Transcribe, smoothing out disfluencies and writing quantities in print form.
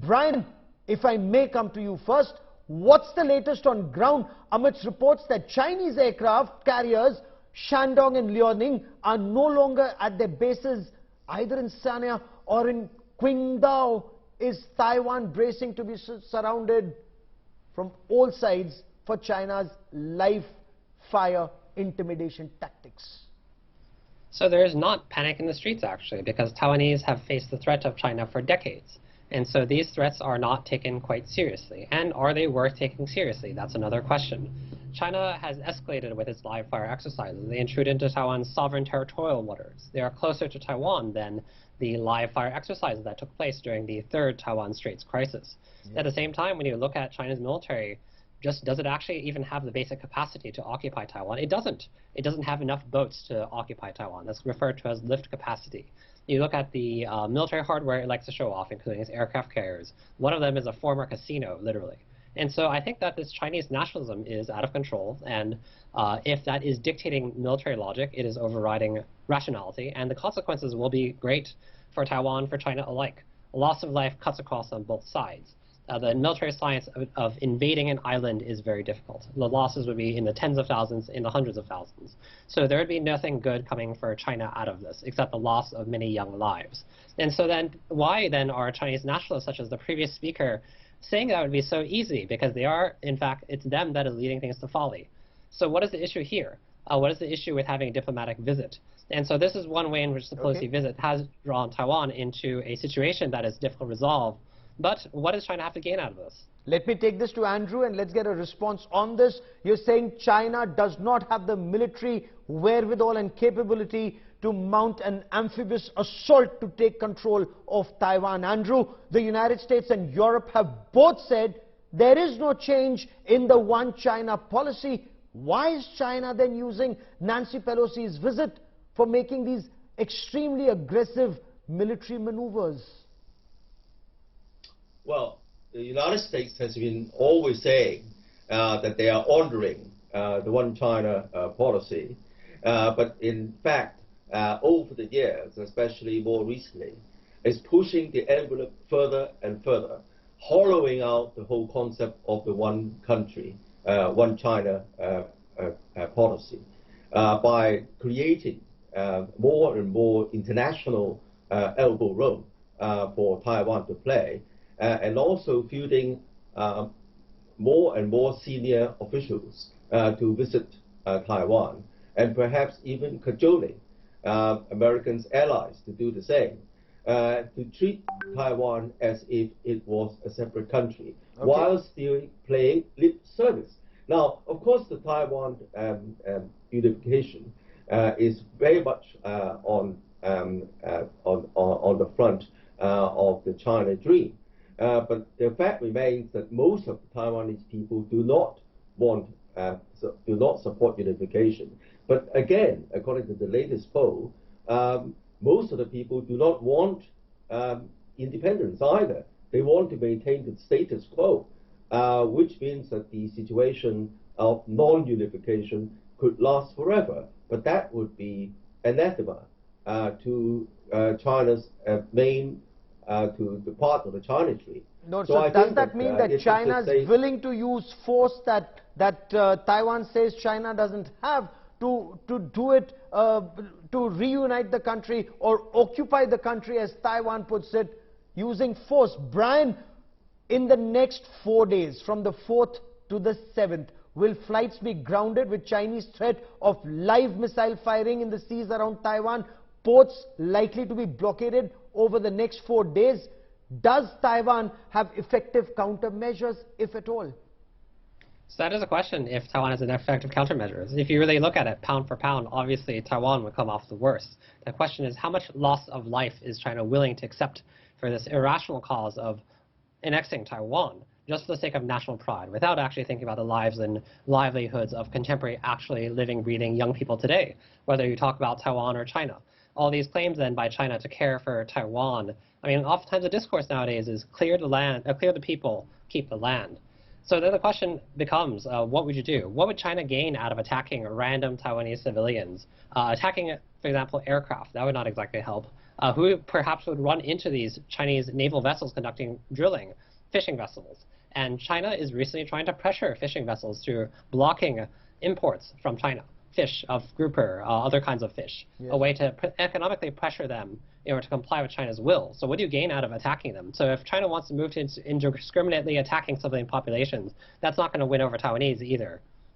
Brian, if I may come to you first, what's the latest on ground amidst reports that Chinese aircraft carriers Shandong and Liaoning are no longer at their bases either in Sanya or in Qingdao? Is Taiwan bracing to be surrounded from all sides for China's live fire intimidation tactics? So there is not panic in the streets, actually, because Taiwanese have faced the threat of China for decades. And so these threats are not taken quite seriously. And are they worth taking seriously? That's another question. China has escalated with its live fire exercises. They intrude into Taiwan's sovereign territorial waters. They are closer to Taiwan than the live fire exercises that took place during the third Taiwan Straits crisis. Yeah. At the same time, when you look at China's military, does it actually even have the basic capacity to occupy Taiwan? It doesn't. It doesn't have enough boats to occupy Taiwan. That's referred to as lift capacity. You look at the military hardware it likes to show off, including its aircraft carriers. One of them is a former casino, literally. And so I think that this Chinese nationalism is out of control, and if that is dictating military logic, it is overriding rationality, and the consequences will be great for Taiwan, for China alike. A loss of life cuts across on both sides. The military science of invading an island is very difficult. The losses would be in the tens of thousands, in the hundreds of thousands. So there would be nothing good coming for China out of this, except the loss of many young lives. And so then, why then are Chinese nationalists, such as the previous speaker, saying that would be so easy? Because they are, in fact, it's them that is leading things to folly. So what is the issue here? What is the issue with having a diplomatic visit? And so this is one way in which the Pelosi visit has drawn Taiwan into a situation that is difficult to resolve. But what does China have to gain out of this? Let me take this to Andrew and let's get a response on this. You're saying China does not have the military wherewithal and capability to mount an amphibious assault to take control of Taiwan. Andrew, the United States and Europe have both said there is no change in the one China policy. Why is China then using Nancy Pelosi's visit for making these extremely aggressive military maneuvers? Well, the United States has been always saying that they are honoring the one China policy. But in fact, over the years, especially more recently, is pushing the envelope further and further, hollowing out the whole concept of the one country, one China policy, by creating more and more international elbow room for Taiwan to play. And also fielding more and more senior officials to visit Taiwan, and perhaps even cajoling Americans' allies to do the same, to treat Taiwan as if it was a separate country, while still playing lip service. Now, of course, the Taiwan unification is very much on the front of the China dream. But the fact remains that most of the Taiwanese people do not support unification. But again, according to the latest poll, most of the people do not want independence either. They want to maintain the status quo, which means that the situation of non-unification could last forever. But that would be anathema to China's main to the part of the China tree. No, so does that mean that China is willing to use force that Taiwan says China doesn't have to do it, to reunite the country or occupy the country, as Taiwan puts it, using force? Brian, in the next 4 days, from the 4th to the 7th, will flights be grounded with Chinese threat of live missile firing in the seas around Taiwan? Ports likely to be blockaded over the next 4 days. Does Taiwan have effective countermeasures, if at all? So that is a question, if Taiwan has an effective countermeasures. If you really look at it pound for pound, obviously Taiwan would come off the worst. The question is, how much loss of life is China willing to accept for this irrational cause of annexing Taiwan, just for the sake of national pride, without actually thinking about the lives and livelihoods of contemporary, actually living, breathing young people today, whether you talk about Taiwan or China. All these claims then by China to care for Taiwan. I mean, oftentimes the discourse nowadays is clear the land, clear the people, keep the land. So then the question becomes, what would you do? What would China gain out of attacking random Taiwanese civilians? Attacking, for example, aircraft, that would not exactly help. who perhaps would run into these Chinese naval vessels conducting drilling, fishing vessels. And China is recently trying to pressure fishing vessels through blocking imports from China, fish of grouper, other kinds of fish, Yes. a way to economically pressure them in order to comply with China's will. So what do you gain out of attacking them? So if China wants to move to indiscriminately attacking civilian populations, that's not going to win over Taiwanese either.